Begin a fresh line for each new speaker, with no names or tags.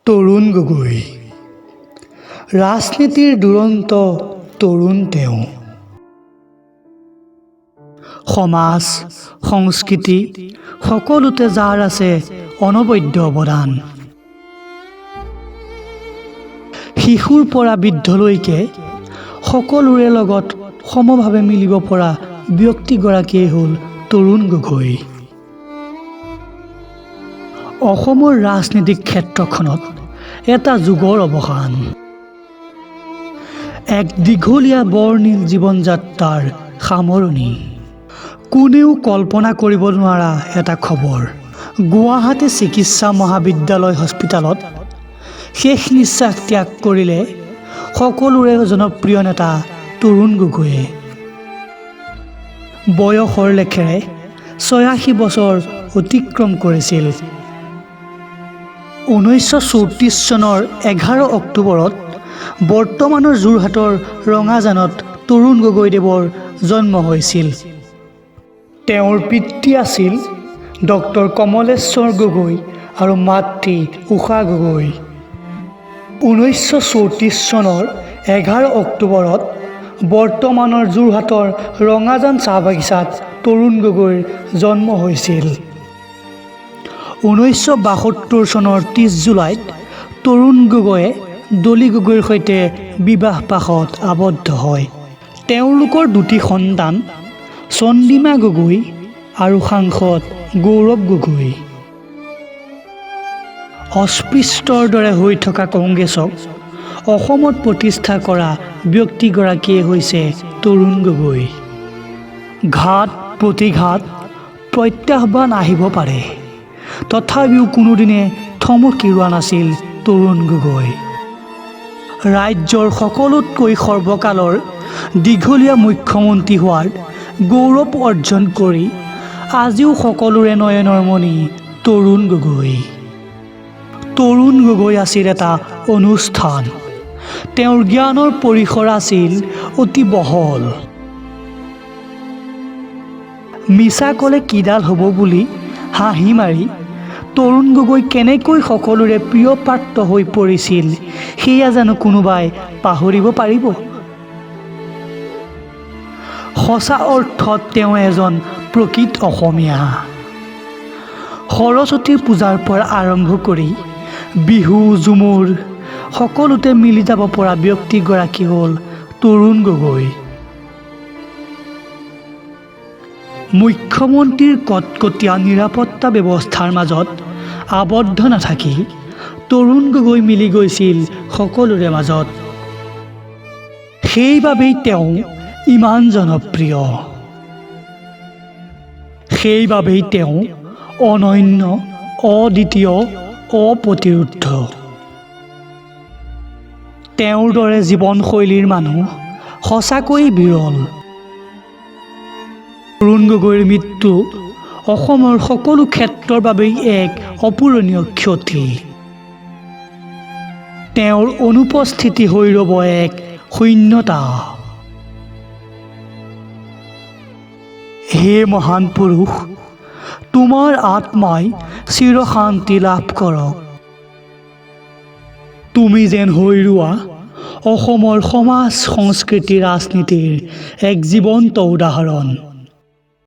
তৰুণ গগৈ ৰাজনীতিৰ দুৰন্ত তৰুণ তেওঁ। সমাজ সংস্কৃতি সকলোতে যাৰ আছে অনবদ্য অৱদান। শিশুৰ পৰা বৃদ্ধলৈকে সকলোৰে লগত সমভাৱে মিলিব পৰা ব্যক্তিগৰাকীয়ে হ'ল তৰুণ গগৈ। অসমৰ ৰাজনৈতিক ক্ষেত্ৰখনত এটা যুগৰ অৱসান, এক দীঘলীয়া বৰ্ণিল জীৱন যাত্ৰাৰ সামৰণি। কোনেও কল্পনা কৰিব নোৱাৰা এটা খবৰ। গুৱাহাটী চিকিৎসা মহাবিদ্যালয় হস্পিতালত শেষ নিশ্বাস ত্যাগ কৰিলে সকলোৰে জনপ্ৰিয় নেতা তৰুণ গগৈয়ে। বয়সৰ লেখেৰে ৮৬ বছৰ অতিক্ৰম কৰিছিল। ১৯৩৪ চনৰ ১১ অক্টোবৰত বৰ্তমানৰ যোৰহাটৰ ৰঙাজানত তৰুণ গগৈদেৱৰ জন্ম হৈছিল। তেওঁৰ পিতৃ আছিল ডক্টৰ কমলেশ্বৰ গগৈ আৰু মাতৃ ঊষা গগৈ। ১৯৩৪ চনৰ ১১ অক্টোবৰত বৰ্তমানৰ যোৰহাটৰ ৰঙাজান চাহ বাগিচাত তৰুণ গগৈৰ জন্ম হৈছিল। ১৯৭২ চনৰ ৩০ জুলাইত তৰুণ গগৈয়ে ডলি গগৈৰ সৈতে বিবাহপাশত আবদ্ধ হয়। তেওঁলোকৰ দুটি সন্তান চন্দিমা গগৈ আৰু সাংসদ গৌৰৱ গগৈ। অস্পৃশ্যৰ দৰে হৈ থকা কংগ্ৰেছক অসমত প্ৰতিষ্ঠা কৰা ব্যক্তিগৰাকীয়ে হৈছে তৰুণ গগৈ। ঘাত প্ৰতিঘাত প্ৰত্যাহ্বান আহিব পাৰে, তথাপিও কোনোদিনে থমকি ৰোৱা নাছিল তৰুণ গগৈ। ৰাজ্যৰ সকলোতকৈ সৰ্বকালৰ দীঘলীয়া মুখ্যমন্ত্ৰী হোৱাৰ গৌৰৱ অৰ্জন কৰি আজিও সকলোৰে নয়নৰ মণি তৰুণ গগৈ। তৰুণ গগৈ আছিল এটা অনুষ্ঠান। তেওঁৰ জ্ঞানৰ পৰিসৰ আছিল অতি বহল। মিছা ক'লে কিডাল হ'ব বুলি হাঁহি মাৰি তৰুণ গগৈ কেনেকৈ সকলোৰে প্ৰিয় পাত্ৰ হৈ পৰিছিল সেয়া জানো কোনোবাই পাহৰিব পাৰিব? সঁচা অৰ্থত তেওঁ এজন প্ৰকৃত অসমীয়া। সৰস্বতীৰ পূজাৰ পৰা আৰম্ভ কৰি বিহু ঝুমুৰ সকলোতে মিলি যাব পৰা ব্যক্তিগৰাকী হ'ল তৰুণ গগৈ। মুখ্যমন্ত্ৰীৰ কটকটীয়া নিৰাপত্তা ব্যৱস্থাৰ মাজত আবদ্ধ নাথাকি তৰুণ গগৈ মিলি গৈছিল সকলোৰে মাজত। সেইবাবেই তেওঁ ইমান জনপ্ৰিয়। সেইবাবেই তেওঁ অনন্য, অদ্বিতীয়, অপ্ৰতিৰোধ্য। তেওঁৰ দৰে জীৱনশৈলীৰ মানুহ সঁচাকৈয়ে বিৰল। তৰুণ গগৈৰ মৃত্যু অসমৰ সকলো ক্ষেত্ৰৰ বাবেই এক অপূৰণীয় ক্ষতি। তেওঁৰ অনুপস্থিতি হৈ ৰ'ব এক শূন্যতা। হে মহান পুৰুষ, তোমাৰ আত্মাই চিৰশান্তি লাভ কৰক। তুমি যেন হৈ ৰোৱা অসমৰ সমাজ সংস্কৃতি ৰাজনীতিৰ এক জীৱন্ত উদাহৰণ।